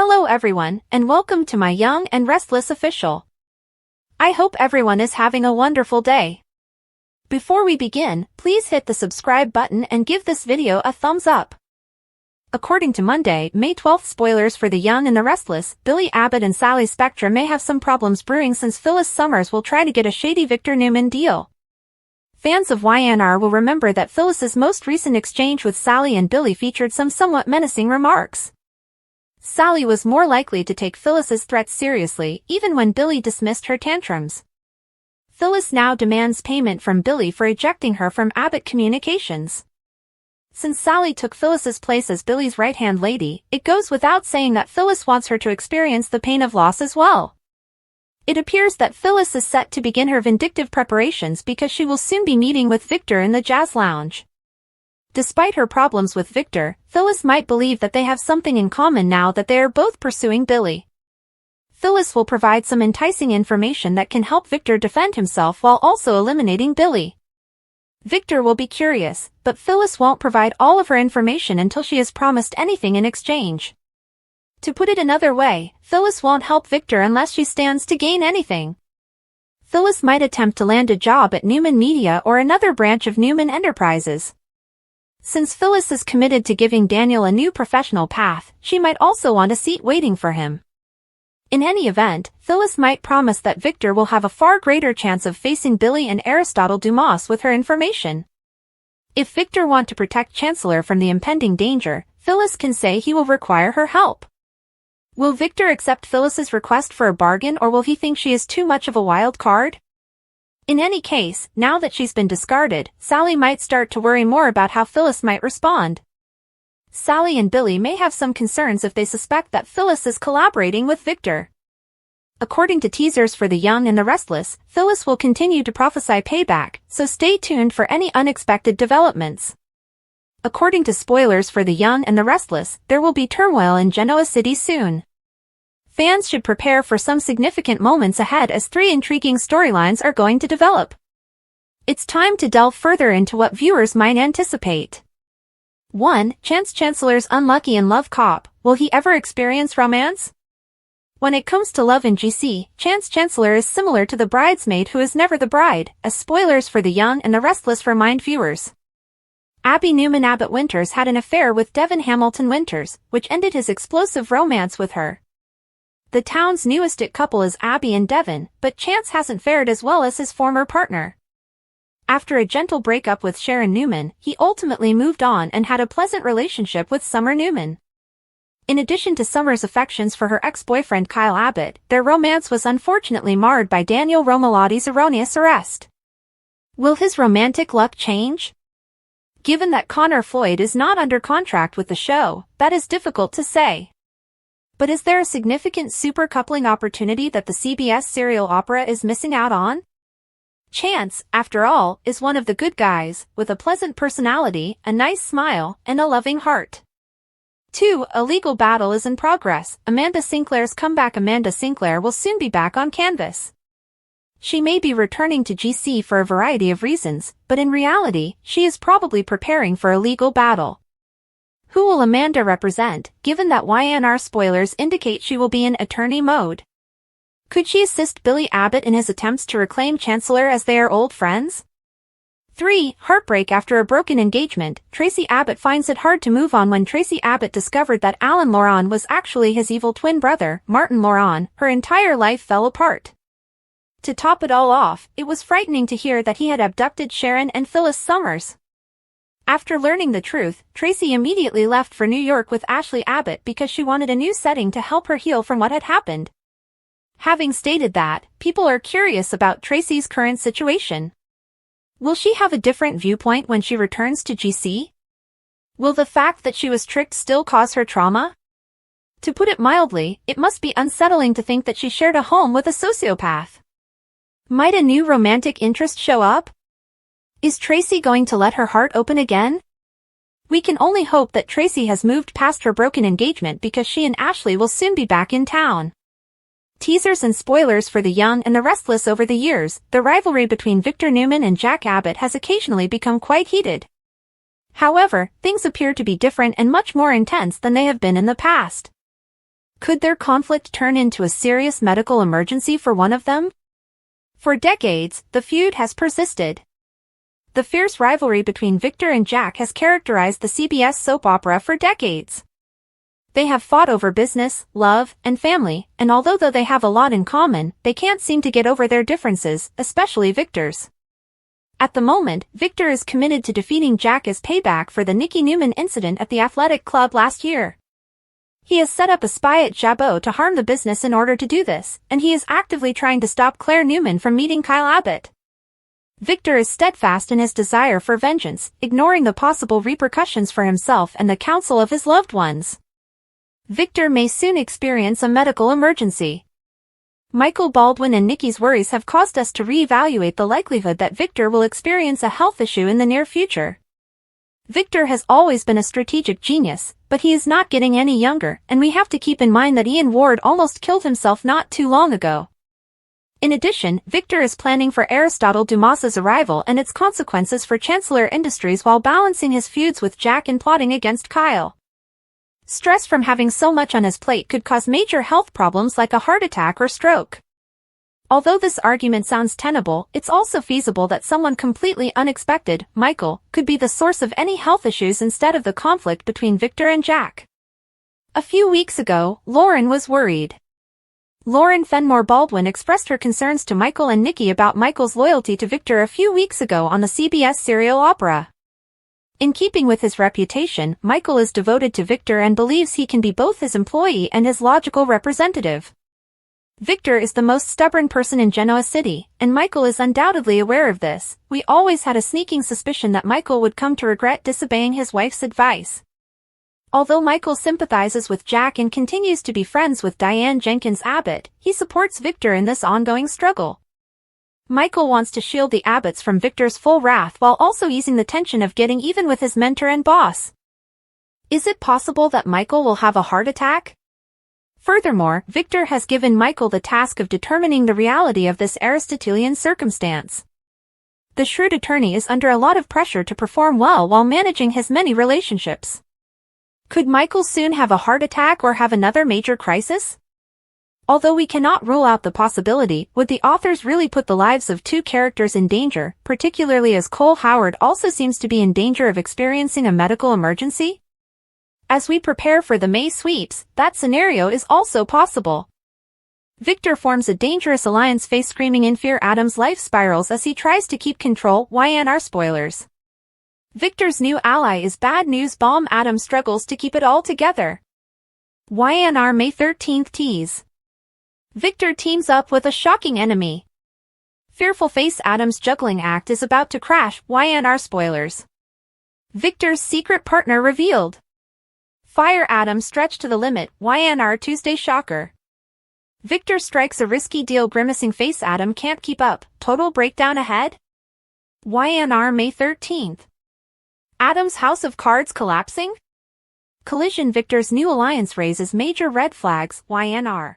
Hello everyone, and welcome to my Young and Restless official. I hope everyone is having a wonderful day. Before we begin, please hit the subscribe button and give this video a thumbs up. According to Monday, May 12th spoilers for The Young and the Restless, Billy Abbott and Sally Spectra may have some problems brewing since Phyllis Summers will try to get a shady Victor Newman deal. Fans of YNR will remember that Phyllis's most recent exchange with Sally and Billy featured some somewhat menacing remarks. Sally was more likely to take Phyllis's threats seriously, even when Billy dismissed her tantrums. Phyllis now demands payment from Billy for ejecting her from Abbott Communications. Since Sally took Phyllis's place as Billy's right-hand lady, it goes without saying that Phyllis wants her to experience the pain of loss as well. It appears that Phyllis is set to begin her vindictive preparations because she will soon be meeting with Victor in the jazz lounge. Despite her problems with Victor, Phyllis might believe that they have something in common now that they are both pursuing Billy. Phyllis will provide some enticing information that can help Victor defend himself while also eliminating Billy. Victor will be curious, but Phyllis won't provide all of her information until she is promised anything in exchange. To put it another way, Phyllis won't help Victor unless she stands to gain anything. Phyllis might attempt to land a job at Newman Media or another branch of Newman Enterprises. Since Phyllis is committed to giving Daniel a new professional path, she might also want a seat waiting for him. In any event, Phyllis might promise that Victor will have a far greater chance of facing Billy and Aristotle Dumas with her information. If Victor wants to protect Chancellor from the impending danger, Phyllis can say he will require her help. Will Victor accept Phyllis's request for a bargain, or will he think she is too much of a wild card? In any case, now that she's been discarded, Sally might start to worry more about how Phyllis might respond. Sally and Billy may have some concerns if they suspect that Phyllis is collaborating with Victor. According to teasers for The Young and the Restless, Phyllis will continue to prophesy payback, so stay tuned for any unexpected developments. According to spoilers for The Young and the Restless, there will be turmoil in Genoa City soon. Fans should prepare for some significant moments ahead as 3 intriguing storylines are going to develop. It's time to delve further into what viewers might anticipate. 1. Chancellor's unlucky in love cop. Will he ever experience romance? When it comes to love in GC, Chancellor is similar to the bridesmaid who is never the bride, as spoilers for The Young and the Restless remind viewers. Abby Newman Abbott Winters had an affair with Devon Hamilton Winters, which ended his explosive romance with her. The town's newest it couple is Abby and Devon, but Chance hasn't fared as well as his former partner. After a gentle breakup with Sharon Newman, he ultimately moved on and had a pleasant relationship with Summer Newman. In addition to Summer's affections for her ex-boyfriend Kyle Abbott, their romance was unfortunately marred by Daniel Romalotti's erroneous arrest. Will his romantic luck change? Given that Floyd is not under contract with the show, that is difficult to say. But is there a significant super coupling opportunity that the CBS serial opera is missing out on? Chance, after all, is one of the good guys, with a pleasant personality, a nice smile, and a loving heart. 2. A legal battle is in progress. Amanda Sinclair's comeback. Amanda Sinclair will soon be back on canvas. She may be returning to GC for a variety of reasons, but in reality, she is probably preparing for a legal battle. Who will Amanda represent, given that YNR spoilers indicate she will be in attorney mode? Could she assist Billy Abbott in his attempts to reclaim Chancellor as they are old friends? 3. Heartbreak after a broken engagement. Tracy Abbott finds it hard to move on when Tracy Abbott discovered that Alan Loran was actually his evil twin brother, Martin Loran. Her entire life fell apart. To top it all off, it was frightening to hear that he had abducted Sharon and Phyllis Summers. After learning the truth, Tracy immediately left for New York with Ashley Abbott because she wanted a new setting to help her heal from what had happened. Having stated that, people are curious about Tracy's current situation. Will she have a different viewpoint when she returns to GC? Will the fact that she was tricked still cause her trauma? To put it mildly, it must be unsettling to think that she shared a home with a sociopath. Might a new romantic interest show up? Is Tracy going to let her heart open again? We can only hope that Tracy has moved past her broken engagement because she and Ashley will soon be back in town. Teasers and spoilers for The Young and the Restless. Over the years, the rivalry between Victor Newman and Jack Abbott has occasionally become quite heated. However, things appear to be different and much more intense than they have been in the past. Could their conflict turn into a serious medical emergency for one of them? For decades, the feud has persisted. The fierce rivalry between Victor and Jack has characterized the CBS soap opera for decades. They have fought over business, love, and family, and although they have a lot in common, they can't seem to get over their differences, especially Victor's. At the moment, Victor is committed to defeating Jack as payback for the Nikki Newman incident at the athletic club last year. He has set up a spy at Jabot to harm the business in order to do this, and he is actively trying to stop Claire Newman from meeting Kyle Abbott. Victor is steadfast in his desire for vengeance, ignoring the possible repercussions for himself and the counsel of his loved ones. Victor may soon experience a medical emergency. Michael Baldwin and Nikki's worries have caused us to reevaluate the likelihood that Victor will experience a health issue in the near future. Victor has always been a strategic genius, but he is not getting any younger, and we have to keep in mind that Ian Ward almost killed himself not too long ago. In addition, Victor is planning for Aristotle Dumas's arrival and its consequences for Chancellor Industries while balancing his feuds with Jack and plotting against Kyle. Stress from having so much on his plate could cause major health problems like a heart attack or stroke. Although this argument sounds tenable, it's also feasible that someone completely unexpected, Michael, could be the source of any health issues instead of the conflict between Victor and Jack. A few weeks ago, Lauren was worried. Lauren Fenmore Baldwin expressed her concerns to Michael and Nikki about Michael's loyalty to Victor a few weeks ago on the CBS serial opera. In keeping with his reputation, Michael is devoted to Victor and believes he can be both his employee and his logical representative. Victor is the most stubborn person in Genoa City, and Michael is undoubtedly aware of this. We always had a sneaking suspicion that Michael would come to regret disobeying his wife's advice. Although Michael sympathizes with Jack and continues to be friends with Diane Jenkins Abbott, he supports Victor in this ongoing struggle. Michael wants to shield the Abbotts from Victor's full wrath while also easing the tension of getting even with his mentor and boss. Is it possible that Michael will have a heart attack? Furthermore, Victor has given Michael the task of determining the reality of this Aristotelian circumstance. The shrewd attorney is under a lot of pressure to perform well while managing his many relationships. Could Michael soon have a heart attack or have another major crisis? Although we cannot rule out the possibility, would the authors really put the lives of two characters in danger, particularly as Cole Howard also seems to be in danger of experiencing a medical emergency? As we prepare for the May sweeps, that scenario is also possible. Victor forms a dangerous alliance face-screaming in fear Adam's life spirals as he tries to keep control. YNR spoilers. Victor's new ally is Bad News Bomb. Adam struggles to keep it all together. YNR May 13th tease. Victor teams up with a shocking enemy. Fearful face Adam's juggling act is about to crash. YNR spoilers. Victor's secret partner revealed. Fire Adam stretched to the limit. YNR Tuesday shocker. Victor strikes a risky deal. Grimacing face Adam can't keep up. Total breakdown ahead. YNR May 13th. Adam's house of cards collapsing? Collision. Victor's new alliance raises major red flags. YNR.